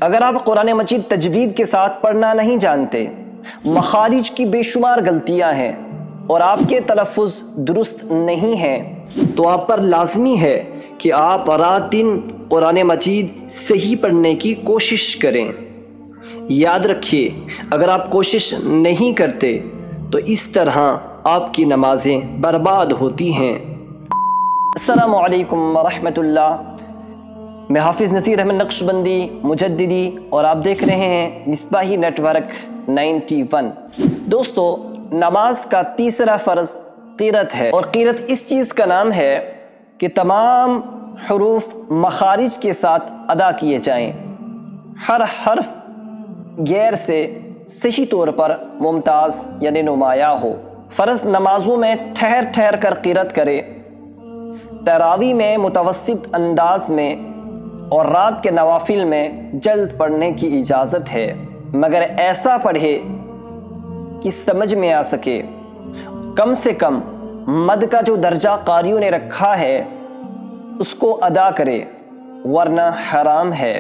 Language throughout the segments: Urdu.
اگر آپ قرآن مجید تجوید کے ساتھ پڑھنا نہیں جانتے، مخارج کی بے شمار غلطیاں ہیں اور آپ کے تلفظ درست نہیں ہیں، تو آپ پر لازمی ہے کہ آپ رات دن قرآن مجید صحیح پڑھنے کی کوشش کریں۔ یاد رکھیے، اگر آپ کوشش نہیں کرتے تو اس طرح آپ کی نمازیں برباد ہوتی ہیں۔ السلام علیکم ورحمۃ اللہ، میں حافظ نذیر احمد نقشبندی مجددی اور آپ دیکھ رہے ہیں مصباحی نیٹ ورک 91۔ دوستو، نماز کا تیسرا فرض قرأت ہے، اور قرأت اس چیز کا نام ہے کہ تمام حروف مخارج کے ساتھ ادا کیے جائیں، ہر حرف غیر سے صحیح طور پر ممتاز یعنی نمایاں ہو۔ فرض نمازوں میں ٹھہر ٹھہر کر قرأت کرے، تراویح میں متوسط انداز میں اور رات کے نوافل میں جلد پڑھنے کی اجازت ہے، مگر ایسا پڑھے کہ سمجھ میں آ سکے۔ کم سے کم مد کا جو درجہ قاریوں نے رکھا ہے اس کو ادا کرے، ورنہ حرام ہے،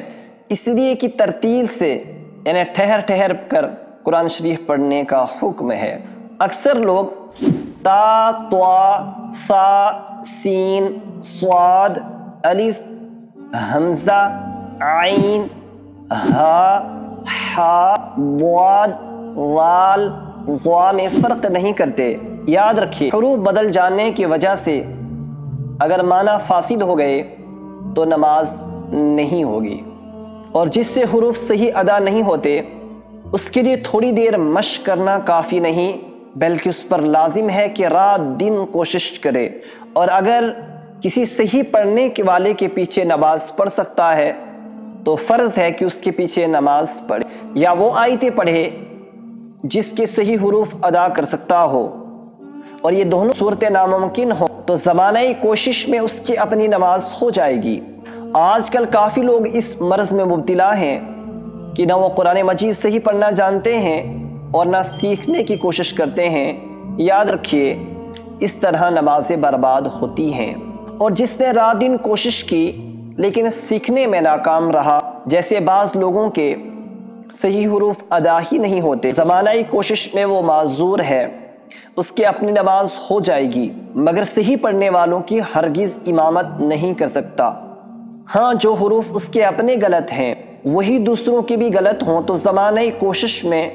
اس لیے کہ ترتیل سے یعنی ٹھہر ٹھہر کر قرآن شریف پڑھنے کا حکم ہے۔ اکثر لوگ تا، طوا، ثا، سین، صاد، الف، حمزہ، عین، ہا، حا، ضاد، ذال، ظا میں فرق نہیں کرتے۔ یاد رکھیے، حروف بدل جانے کی وجہ سے اگر معنی فاسد ہو گئے تو نماز نہیں ہوگی، اور جس سے حروف صحیح ادا نہیں ہوتے اس کے لیے تھوڑی دیر مشق کرنا کافی نہیں، بلکہ اس پر لازم ہے کہ رات دن کوشش کرے، اور اگر کسی صحیح پڑھنے کے والے کے پیچھے نماز پڑھ سکتا ہے تو فرض ہے کہ اس کے پیچھے نماز پڑھے، یا وہ آیتیں پڑھے جس کے صحیح حروف ادا کر سکتا ہو، اور یہ دونوں صورتیں ناممکن ہو تو زمانہ کوشش میں اس کی اپنی نماز ہو جائے گی۔ آج کل کافی لوگ اس مرض میں مبتلا ہیں کہ نہ وہ قرآن مجید صحیح پڑھنا جانتے ہیں اور نہ سیکھنے کی کوشش کرتے ہیں۔ یاد رکھیے، اس طرح نمازیں برباد ہوتی ہیں، اور جس نے رات دن کوشش کی لیکن سیکھنے میں ناکام رہا، جیسے بعض لوگوں کے صحیح حروف ادا ہی نہیں ہوتے، زمانہ کوشش میں وہ معذور ہے، اس کی اپنی نماز ہو جائے گی، مگر صحیح پڑھنے والوں کی ہرگز امامت نہیں کر سکتا۔ ہاں، جو حروف اس کے اپنے غلط ہیں وہی دوسروں کے بھی غلط ہوں تو زمانہ کوشش میں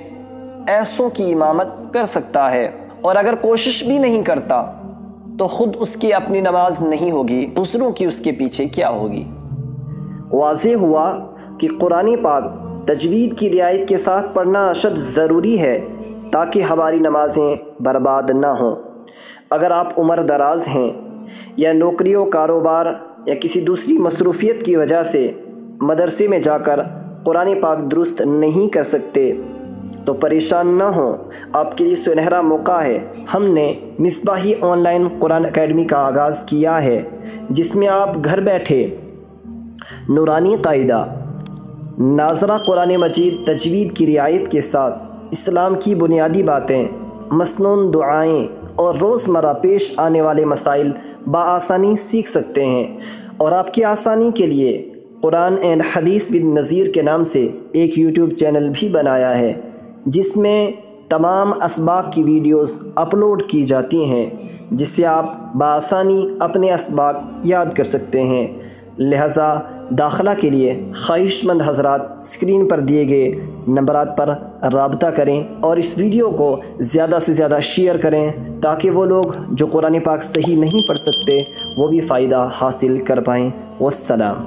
ایسوں کی امامت کر سکتا ہے، اور اگر کوشش بھی نہیں کرتا تو خود اس کی اپنی نماز نہیں ہوگی، دوسروں کی اس کے پیچھے کیا ہوگی۔ واضح ہوا کہ قرآن پاک تجوید کی رعایت کے ساتھ پڑھنا اشد ضروری ہے تاکہ ہماری نمازیں برباد نہ ہوں۔ اگر آپ عمر دراز ہیں یا نوکری و کاروبار یا کسی دوسری مصروفیت کی وجہ سے مدرسے میں جا کر قرآن پاک درست نہیں کر سکتے تو پریشان نہ ہوں، آپ کے لیے سنہرا موقع ہے۔ ہم نے Misbahi on line Quran academy کا آغاز کیا ہے، جس میں آپ گھر بیٹھے نورانی قاعدہ، ناظرہ قرآن مجید تجوید کی رعایت کے ساتھ اسلام کی بنیادی باتیں، مسنون دعائیں اور روزمرہ پیش آنے والے مسائل بآسانی سیکھ سکتے ہیں۔ اور آپ کی آسانی کے لیے قرآن اینڈ حدیث ود نذیر کے نام سے ایک یوٹیوب چینل بھی بنایا ہے، جس میں تمام اسباق کی ویڈیوز اپلوڈ کی جاتی ہیں، جس سے آپ بآسانی اپنے اسباق یاد کر سکتے ہیں۔ لہٰذا داخلہ کے لیے خواہش مند حضرات اسکرین پر دیے گئے نمبرات پر رابطہ کریں اور اس ویڈیو کو زیادہ سے زیادہ شیئر کریں تاکہ وہ لوگ جو قرآن پاک صحیح نہیں پڑھ سکتے وہ بھی فائدہ حاصل کر پائیں۔ والسلام۔